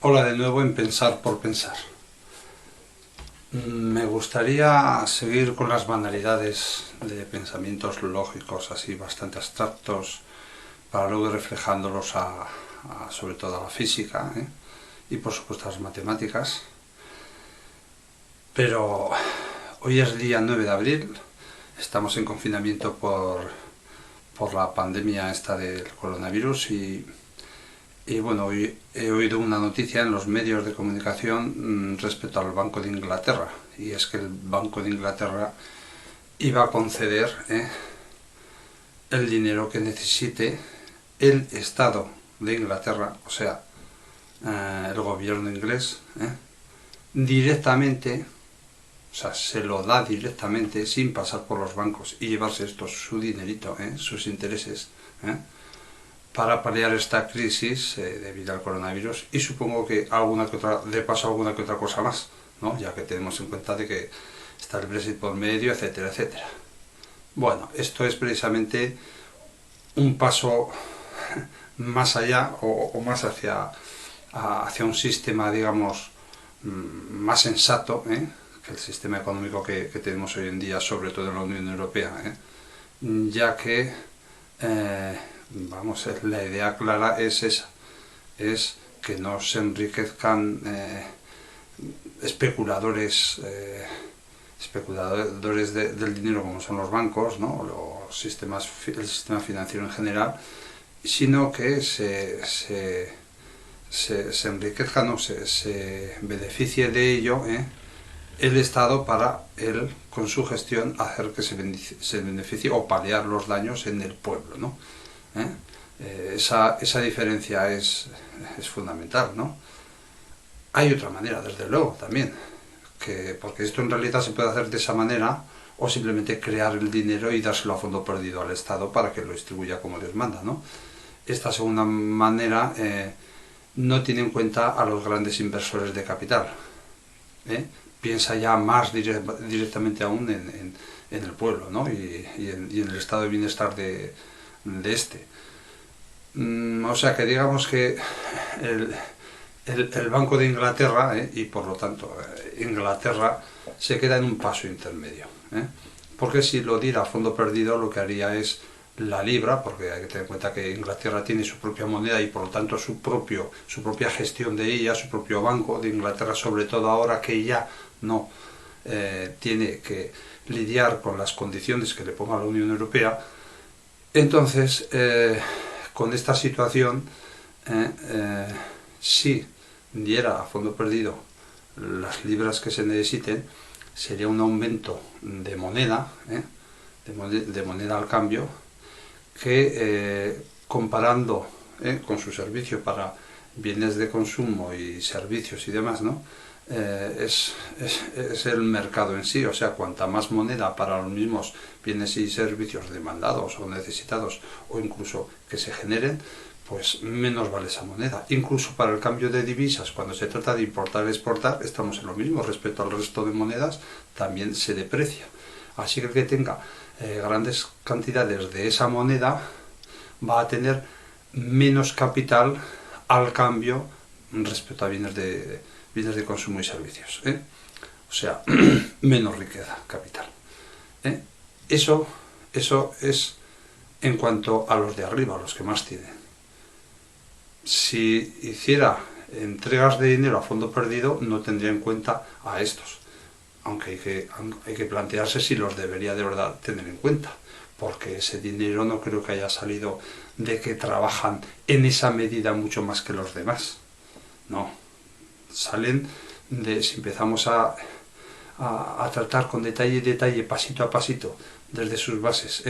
Hola de nuevo en Pensar por Pensar. Me gustaría seguir con las banalidades de pensamientos lógicos así bastante abstractos para luego ir reflejándolos sobre todo a la física, y por supuesto a las matemáticas. Pero hoy es día 9 de abril, estamos en confinamiento por la pandemia esta del coronavirus y bueno, hoy he oído una noticia en los medios de comunicación respecto al Banco de Inglaterra, y es que el Banco de Inglaterra iba a conceder el dinero que necesite el Estado de Inglaterra, o sea, el gobierno inglés, directamente, o sea, se lo da directamente sin pasar por los bancos y llevarse esto, su dinerito, sus intereses, para paliar esta crisis debido al coronavirus, y supongo que de paso alguna que otra cosa más, ¿no? Ya que tenemos en cuenta de que está el Brexit por medio, etcétera, etcétera. Bueno, esto es precisamente un paso más allá o más hacia un sistema, digamos, más sensato, que el sistema económico que tenemos hoy en día, sobre todo en la Unión Europea, ya que vamos, la idea clara es esa, es que no se enriquezcan especuladores del dinero como son los bancos, ¿no? El sistema financiero en general, sino que se enriquezca, no se beneficie de ello, el Estado para él, con su gestión, hacer que se beneficie o paliar los daños en el pueblo, ¿no? Esa diferencia es fundamental, ¿no? Hay otra manera, desde luego, también, porque esto en realidad se puede hacer de esa manera, o simplemente crear el dinero y dárselo a fondo perdido al Estado para que lo distribuya como Dios manda, ¿no? Esta segunda manera no tiene en cuenta a los grandes inversores de capital. Piensa ya más directamente aún en el pueblo, ¿no? y en el estado de bienestar de este. O sea que digamos que el Banco de Inglaterra, y por lo tanto Inglaterra, se queda en un paso intermedio. Porque si lo diera a fondo perdido, lo que haría es la libra, porque hay que tener en cuenta que Inglaterra tiene su propia moneda y por lo tanto su propia gestión de ella, su propio Banco de Inglaterra, sobre todo ahora que ya no tiene que lidiar con las condiciones que le ponga la Unión Europea. Entonces, con esta situación, si diera a fondo perdido las libras que se necesiten, sería un aumento de moneda, de moneda al cambio, que comparando con su servicio para bienes de consumo y servicios y demás, ¿no? Es el mercado en sí, o sea, cuanta más moneda para los mismos bienes y servicios demandados o necesitados, o incluso que se generen, pues menos vale esa moneda. Incluso para el cambio de divisas, cuando se trata de importar y exportar, estamos en lo mismo respecto al resto de monedas, también se deprecia. Así que el que tenga grandes cantidades de esa moneda va a tener menos capital al cambio respecto a bienes de consumo y servicios, o sea, menos riqueza capital. Eso es en cuanto a los de arriba, a los que más tienen. Si hiciera entregas de dinero a fondo perdido, no tendría en cuenta a estos, aunque hay que plantearse si los debería de verdad tener en cuenta, porque ese dinero no creo que haya salido de que trabajan en esa medida mucho más que los demás. No, salen si empezamos a tratar con detalle, pasito a pasito, desde sus bases,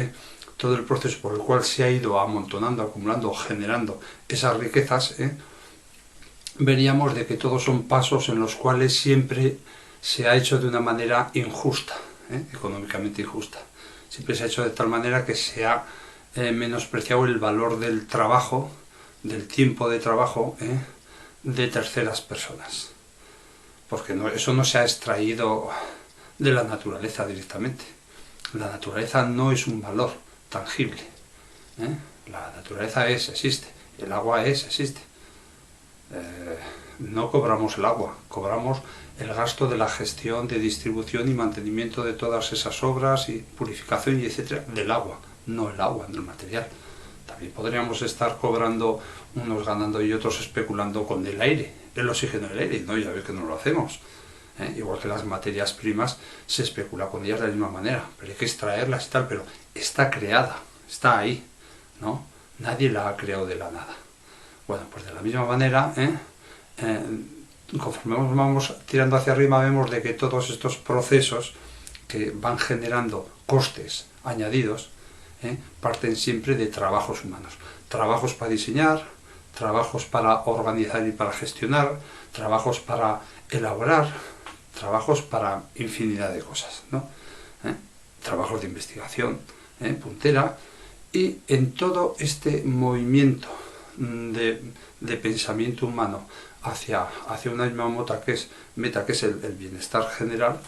todo el proceso por el cual se ha ido amontonando, acumulando, generando esas riquezas, veríamos de que todos son pasos en los cuales siempre se ha hecho de una manera injusta, económicamente injusta. Siempre se ha hecho de tal manera que se ha menospreciado el valor del trabajo, del tiempo de trabajo, de terceras personas. Porque eso no se ha extraído de la naturaleza directamente. La naturaleza no es un valor tangible. La naturaleza existe. El agua existe. no cobramos el agua, cobramos el gasto de la gestión, de distribución y mantenimiento de todas esas obras y purificación y etcétera del agua, no el agua, no el material. También podríamos estar cobrando unos ganando y otros especulando con el aire, el oxígeno del aire, ¿no? Ya ves que no lo hacemos. Igual que las materias primas se especula con ellas de la misma manera, pero hay que extraerlas y tal, pero está creada, está ahí, ¿no? Nadie la ha creado de la nada. Bueno, pues de la misma manera, conforme vamos tirando hacia arriba, vemos de que todos estos procesos que van generando costes añadidos, parten siempre de trabajos humanos. Trabajos para diseñar, trabajos para organizar y para gestionar, trabajos para elaborar, trabajos para infinidad de cosas, ¿no? Trabajos de investigación puntera, y en todo este movimiento de pensamiento humano hacia una misma meta que es el bienestar general,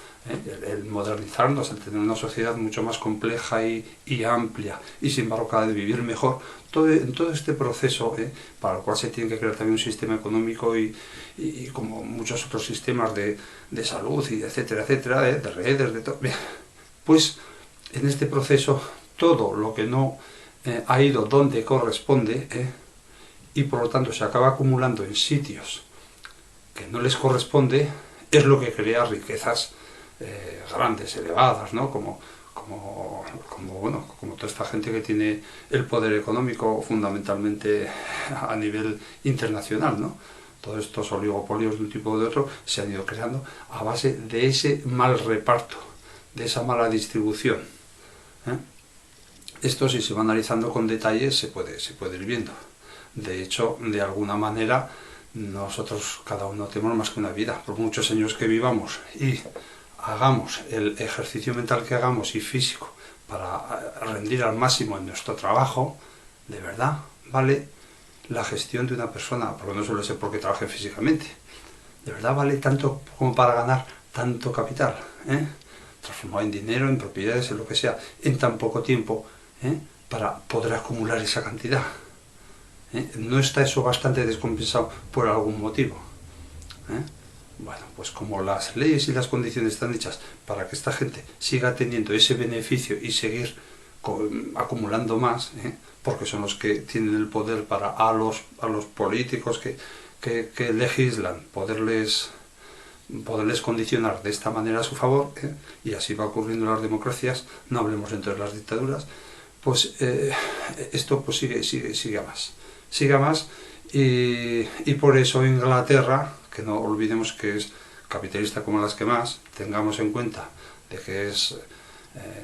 el modernizarnos, el tener una sociedad mucho más compleja y amplia, y sin embargo cada vez vivir mejor, en todo este proceso, para el cual se tiene que crear también un sistema económico y como muchos otros sistemas de salud y etcétera, etcétera, de redes, de todo. Pues en este proceso todo lo que no ha ido donde corresponde, y por lo tanto se acaba acumulando en sitios que no les corresponde, es lo que crea riquezas grandes, elevadas, ¿no? Como toda esta gente que tiene el poder económico fundamentalmente a nivel internacional, ¿no? Todos estos oligopolios de un tipo o de otro se han ido creando a base de ese mal reparto, de esa mala distribución. Esto, si se va analizando con detalle, se puede ir viendo. De hecho, de alguna manera, nosotros cada uno tenemos más que una vida. Por muchos años que vivamos y hagamos el ejercicio mental que hagamos y físico para rendir al máximo en nuestro trabajo, de verdad vale la gestión de una persona, porque no suele ser porque trabaje físicamente, de verdad vale tanto como para ganar tanto capital, transformado en dinero, en propiedades, en lo que sea, en tan poco tiempo, para poder acumular esa cantidad. ¿No está eso bastante descompensado por algún motivo? Bueno, pues como las leyes y las condiciones están hechas para que esta gente siga teniendo ese beneficio y seguir acumulando más, porque son los que tienen el poder para a los políticos que legislan, poderles condicionar de esta manera a su favor, y así va ocurriendo en las democracias, no hablemos entonces de las dictaduras, pues esto pues sigue a más, y por eso Inglaterra, que no olvidemos que es capitalista como las que más, tengamos en cuenta de que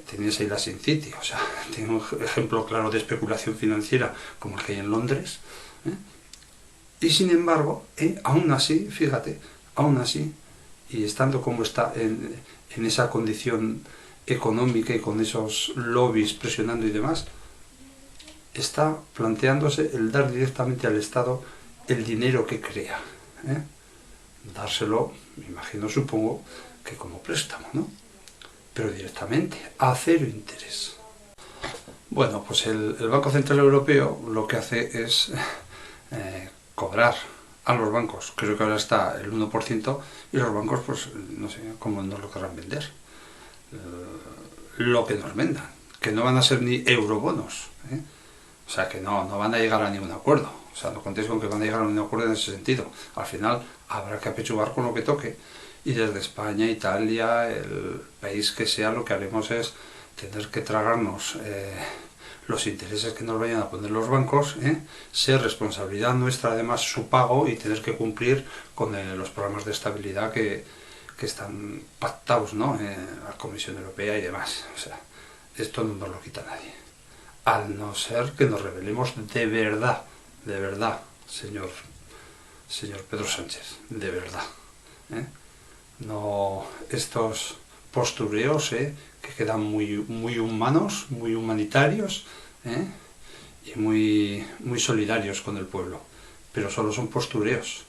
tenéis ahí la Sin City, o sea, tiene un ejemplo claro de especulación financiera como el que hay en Londres, y sin embargo, aún así, fíjate, y estando como está en esa condición económica y con esos lobbies presionando y demás, está planteándose el dar directamente al Estado el dinero que crea, dárselo, me imagino, supongo que como préstamo, ¿no? Pero directamente, a cero interés. Bueno, pues el Banco Central Europeo lo que hace es cobrar a los bancos, creo que ahora está el 1%, y los bancos, pues, no sé cómo nos lo querrán vender. Lo que nos vendan, que no van a ser ni eurobonos, o sea, que no van a llegar a ningún acuerdo. O sea, no contéis con que van a llegar a ningún acuerdo en ese sentido. Al final habrá que apechugar con lo que toque. Y desde España, Italia, el país que sea, lo que haremos es tener que tragarnos los intereses que nos vayan a poner los bancos, ser responsabilidad nuestra además su pago y tener que cumplir con los programas de estabilidad que están pactados, ¿no? La Comisión Europea y demás. O sea, esto no nos lo quita nadie. Al no ser que nos rebelemos de verdad, señor Pedro Sánchez, de verdad. No estos postureos que quedan muy humanos, muy humanitarios, y muy solidarios con el pueblo, pero solo son postureos.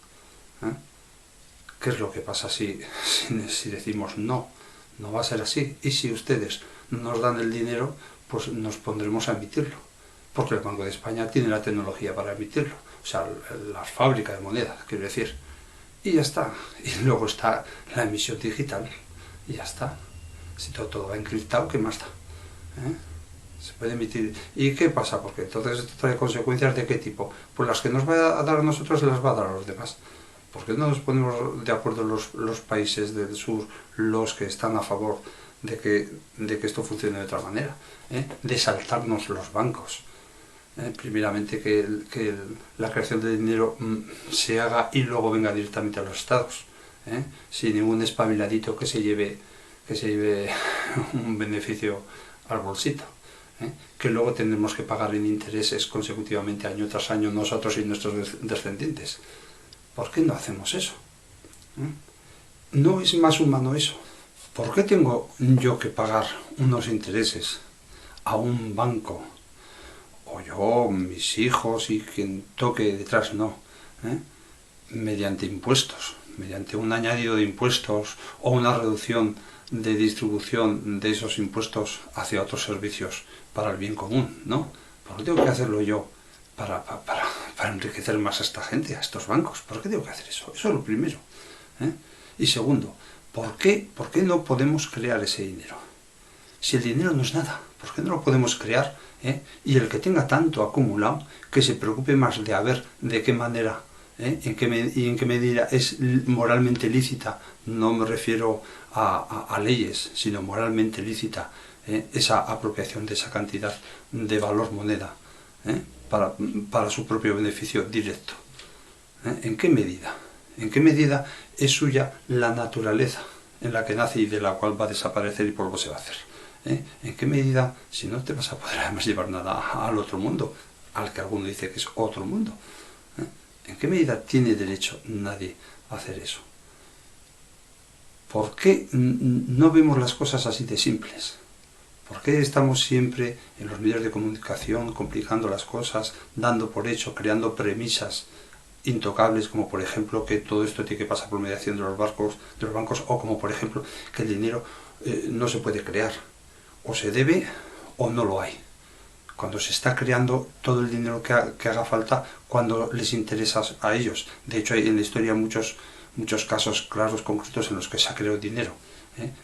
¿Qué es lo que pasa si decimos no va a ser así? Y si ustedes nos dan el dinero, pues nos pondremos a emitirlo, porque el Banco de España tiene la tecnología para emitirlo, o sea, la fábrica de monedas, quiero decir, y ya está. Y luego está la emisión digital y ya está. Si todo va encriptado, ¿qué más da? Se puede emitir. ¿Y qué pasa? Porque entonces esto trae consecuencias ¿de qué tipo? Pues las que nos va a dar a nosotros se las va a dar a los demás. ¿Por qué no nos ponemos de acuerdo los países del sur, los que están a favor de que esto funcione de otra manera? De saltarnos los bancos. Primeramente que la creación de dinero se haga y luego venga directamente a los estados, sin ningún espabiladito que se lleve un beneficio al bolsito, que luego tendremos que pagar en intereses consecutivamente año tras año nosotros y nuestros descendientes. ¿Por qué no hacemos eso? ¿No es más humano eso? ¿Por qué tengo yo que pagar unos intereses a un banco? O yo, mis hijos y quien toque detrás, no. Mediante impuestos, mediante un añadido de impuestos o una reducción de distribución de esos impuestos hacia otros servicios para el bien común, ¿no? ¿Por qué tengo que hacerlo yo para enriquecer más a esta gente, a estos bancos? ¿Por qué tengo que hacer eso? Eso es lo primero. Y segundo, ¿por qué no podemos crear ese dinero? Si el dinero no es nada, ¿por qué no lo podemos crear? Y el que tenga tanto acumulado, que se preocupe más de a ver de qué manera, en qué medida es moralmente lícita, no me refiero a leyes, sino moralmente lícita, esa apropiación de esa cantidad de valor moneda, para su propio beneficio directo. ¿En qué medida? ¿En qué medida es suya la naturaleza en la que nace y de la cual va a desaparecer y polvo se va a hacer? ¿En qué medida, si no te vas a poder además llevar nada al otro mundo, al que alguno dice que es otro mundo? ¿En qué medida tiene derecho nadie a hacer eso? ¿Por qué no vemos las cosas así de simples? ¿Por qué estamos siempre en los medios de comunicación complicando las cosas, dando por hecho, creando premisas intocables, como por ejemplo que todo esto tiene que pasar por mediación de los bancos, o como por ejemplo que el dinero no se puede crear, o se debe o no lo hay? Cuando se está creando todo el dinero que haga falta cuando les interesa a ellos. De hecho, hay en la historia muchos casos claros, concretos, en los que se ha creado dinero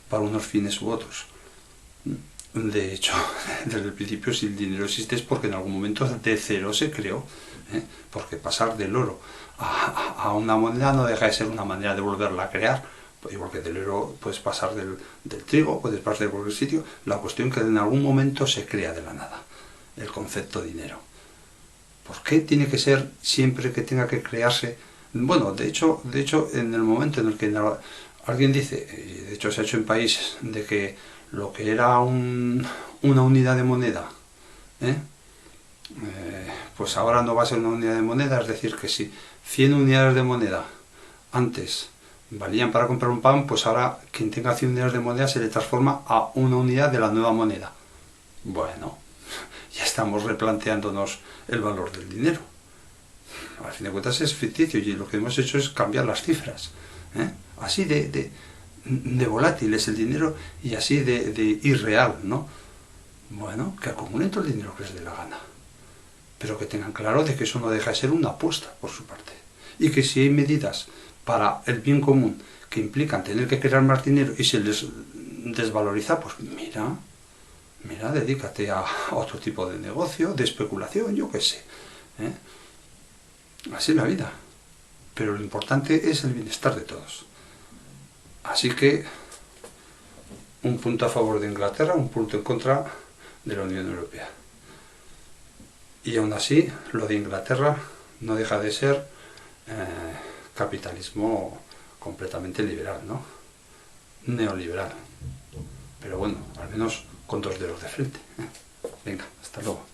para unos fines u otros. De hecho, desde el principio, si el dinero existe es porque en algún momento de cero se creó, porque pasar del oro a una moneda no deja de ser una manera de volverla a crear, igual que del oro puedes pasar del trigo, puedes pasar de cualquier sitio. La cuestión es que en algún momento se crea de la nada el concepto dinero. ¿Por qué tiene que ser siempre que tenga que crearse? Bueno, de hecho en el momento en el que alguien dice, de hecho se ha hecho en países, de que lo que era una unidad de moneda, pues ahora no va a ser una unidad de moneda, es decir, que si 100 unidades de moneda antes valían para comprar un pan, pues ahora quien tenga 100 unidades de moneda se le transforma a una unidad de la nueva moneda. Bueno, ya estamos replanteándonos el valor del dinero. Al fin de cuentas es ficticio y lo que hemos hecho es cambiar las cifras. Así de volátil es el dinero y así de irreal, ¿no? Bueno, que acumulen todo el dinero que les dé la gana, pero que tengan claro de que eso no deja de ser una apuesta por su parte, y que si hay medidas para el bien común que implican tener que crear más dinero y se les desvaloriza, pues mira, dedícate a otro tipo de negocio, de especulación, yo qué sé. Así es la vida. Pero lo importante es el bienestar de todos. Así que, un punto a favor de Inglaterra, un punto en contra de la Unión Europea. Y aún así, lo de Inglaterra no deja de ser capitalismo completamente liberal, ¿no? Neoliberal. Pero bueno, al menos con 2 dedos de frente. Venga, hasta luego.